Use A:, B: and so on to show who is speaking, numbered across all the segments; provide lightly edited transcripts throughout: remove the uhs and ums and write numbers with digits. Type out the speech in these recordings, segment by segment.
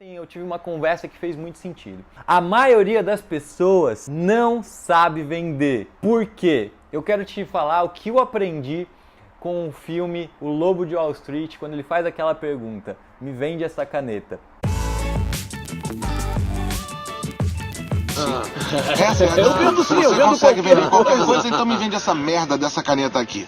A: Eu tive uma conversa que fez muito sentido. A maioria das pessoas não sabe vender. Por quê? Eu quero te falar o que eu aprendi com o filme O Lobo de Wall Street, quando ele faz aquela pergunta: me vende essa caneta.
B: Eu vendo sim, eu vendo consegue vender qualquer coisa, então me vende essa merda dessa caneta aqui.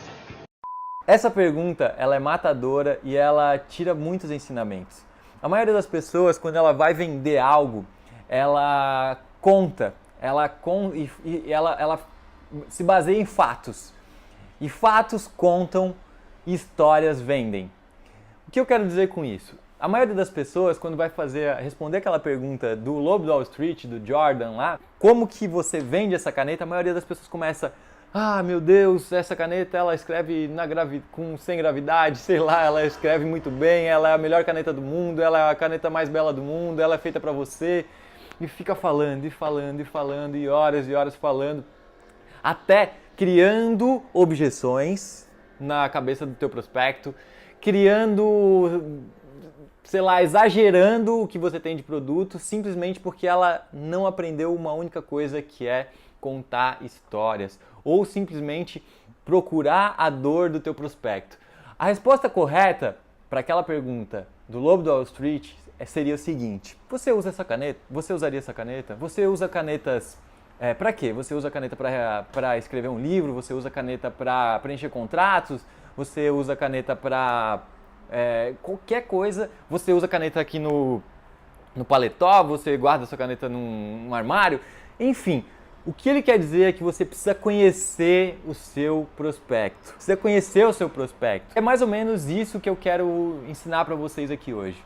A: Essa pergunta, ela é matadora e ela tira muitos ensinamentos. A maioria das pessoas, quando ela vai vender algo, ela conta, ela se baseia em fatos. E fatos contam, histórias vendem. O que eu quero dizer com isso? A maioria das pessoas, quando vai responder aquela pergunta do Lobo de Wall Street, do Jordan lá, como que você vende essa caneta, a maioria das pessoas começa: ah, meu Deus, essa caneta ela escreve sem gravidade, sei lá, ela escreve muito bem, ela é a melhor caneta do mundo, ela é a caneta mais bela do mundo, ela é feita pra você. E fica falando, e falando, e falando, e horas falando, até criando objeções na cabeça do teu prospecto, criando, sei lá, exagerando o que você tem de produto, simplesmente porque ela não aprendeu uma única coisa, que é contar histórias, ou simplesmente procurar a dor do teu prospecto. A resposta correta para aquela pergunta do Lobo de Wall Street seria o seguinte: você usa essa caneta? Você usaria essa caneta? Você usa canetas para quê? Você usa caneta para escrever um livro? Você usa caneta para preencher contratos? Você usa caneta para qualquer coisa? Você usa caneta aqui no paletó? Você guarda sua caneta num armário? Enfim. O que ele quer dizer é que você precisa conhecer o seu prospecto. Precisa conhecer o seu prospecto. É mais ou menos isso que eu quero ensinar para vocês aqui hoje.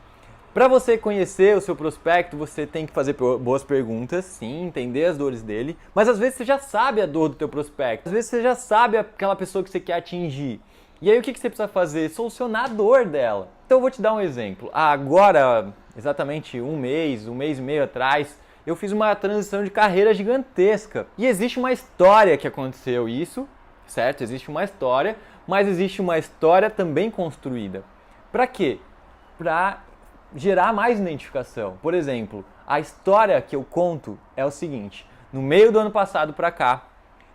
A: Para você conhecer o seu prospecto, você tem que fazer boas perguntas, sim, entender as dores dele, mas às vezes você já sabe a dor do teu prospecto. Às vezes você já sabe aquela pessoa que você quer atingir. E aí o que você precisa fazer? Solucionar a dor dela. Então eu vou te dar um exemplo. Agora, exatamente um mês e meio atrás, eu fiz uma transição de carreira gigantesca. E existe uma história que aconteceu isso, certo? Existe uma história, mas existe uma história também construída. Para quê? Para gerar mais identificação. Por exemplo, a história que eu conto é o seguinte: no meio do ano passado para cá,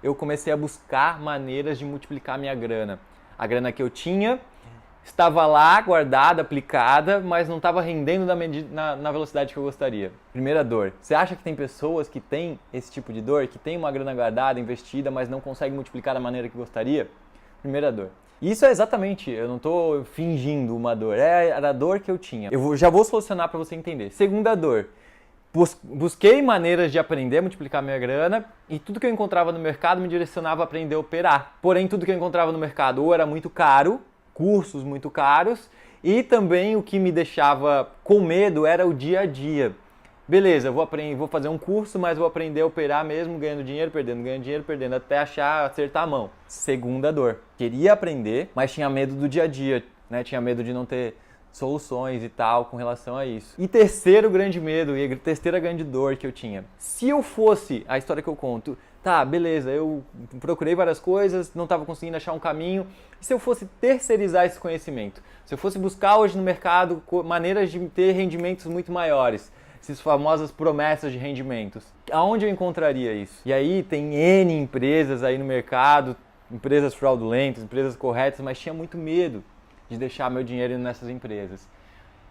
A: eu comecei a buscar maneiras de multiplicar minha grana. A grana que eu tinha estava lá, guardada, aplicada, mas não estava rendendo na velocidade que eu gostaria. Primeira dor. Você acha que tem pessoas que têm esse tipo de dor, que tem uma grana guardada, investida, mas não conseguem multiplicar da maneira que gostaria? Primeira dor. Isso é exatamente, eu não estou fingindo uma dor, era a dor que eu tinha. Já vou solucionar para você entender. Segunda dor. Busquei maneiras de aprender a multiplicar minha grana e tudo que eu encontrava no mercado me direcionava a aprender a operar. Porém, tudo que eu encontrava no mercado ou era muito caro, cursos muito caros, e também o que me deixava com medo era o dia a dia. Beleza, vou fazer um curso, mas vou aprender a operar mesmo, ganhando dinheiro, perdendo, até acertar a mão. Segunda dor. Queria aprender, mas tinha medo do dia a dia, né? Tinha medo de não ter soluções e tal com relação a isso. E terceiro grande medo, e terceira grande dor que eu tinha: se eu fosse, a história que eu conto, tá, beleza, eu procurei várias coisas, não estava conseguindo achar um caminho. E se eu fosse terceirizar esse conhecimento? Se eu fosse buscar hoje no mercado maneiras de ter rendimentos muito maiores, essas famosas promessas de rendimentos, aonde eu encontraria isso? E aí tem N empresas aí no mercado, empresas fraudulentas, empresas corretas, mas tinha muito medo de deixar meu dinheiro nessas empresas.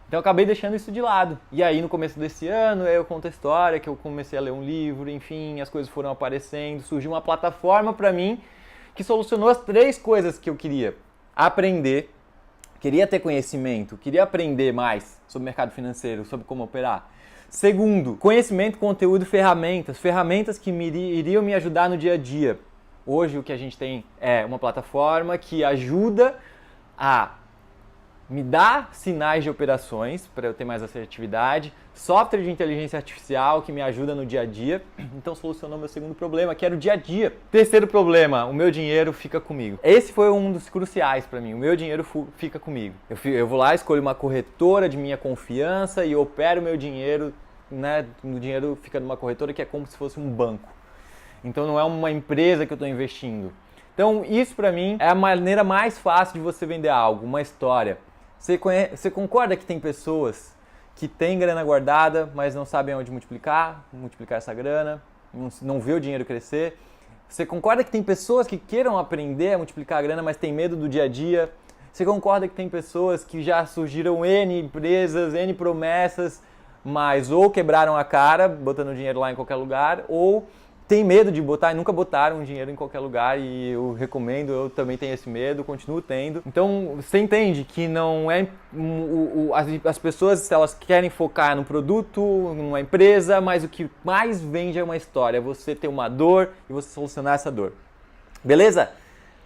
A: Então eu acabei deixando isso de lado. E aí no começo desse ano eu conto a história que eu comecei a ler um livro, enfim, as coisas foram aparecendo, surgiu uma plataforma para mim que solucionou as três coisas que eu queria: aprender, queria ter conhecimento, queria aprender mais sobre o mercado financeiro, sobre como operar. Segundo, conhecimento, conteúdo, ferramentas que iriam me ajudar no dia a dia. Hoje o que a gente tem é uma plataforma que ajuda a me dar sinais de operações para eu ter mais assertividade, software de inteligência artificial que me ajuda no dia a dia. Então solucionou meu segundo problema, que era o dia a dia. Terceiro problema: o meu dinheiro fica comigo. Esse foi um dos cruciais para mim: o meu dinheiro fica comigo. Eu vou lá, escolho uma corretora de minha confiança e opero meu dinheiro, né? O dinheiro fica numa corretora que é como se fosse um banco. Então não é uma empresa que eu estou investindo. Então isso para mim é a maneira mais fácil de você vender algo, uma história. Você concorda que tem pessoas que tem grana guardada, mas não sabem onde multiplicar essa grana, não vê o dinheiro crescer. Você concorda que tem pessoas que queiram aprender a multiplicar a grana, mas tem medo do dia a dia? Você concorda que tem pessoas que já surgiram N empresas, N promessas, mas ou quebraram a cara botando dinheiro lá em qualquer lugar, ou tem medo de botar e nunca botaram dinheiro em qualquer lugar, e eu recomendo, eu também tenho esse medo, continuo tendo. Então você entende que não é as pessoas, se elas querem focar no produto, numa empresa, mas o que mais vende é uma história, você ter uma dor e você solucionar essa dor. Beleza?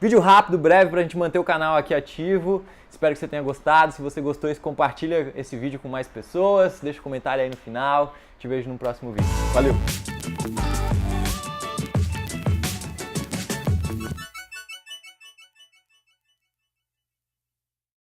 A: Vídeo rápido, breve, pra gente manter o canal aqui ativo. Espero que você tenha gostado. Se você gostou, compartilha esse vídeo com mais pessoas, deixa um comentário aí no final. Te vejo no próximo vídeo. Valeu!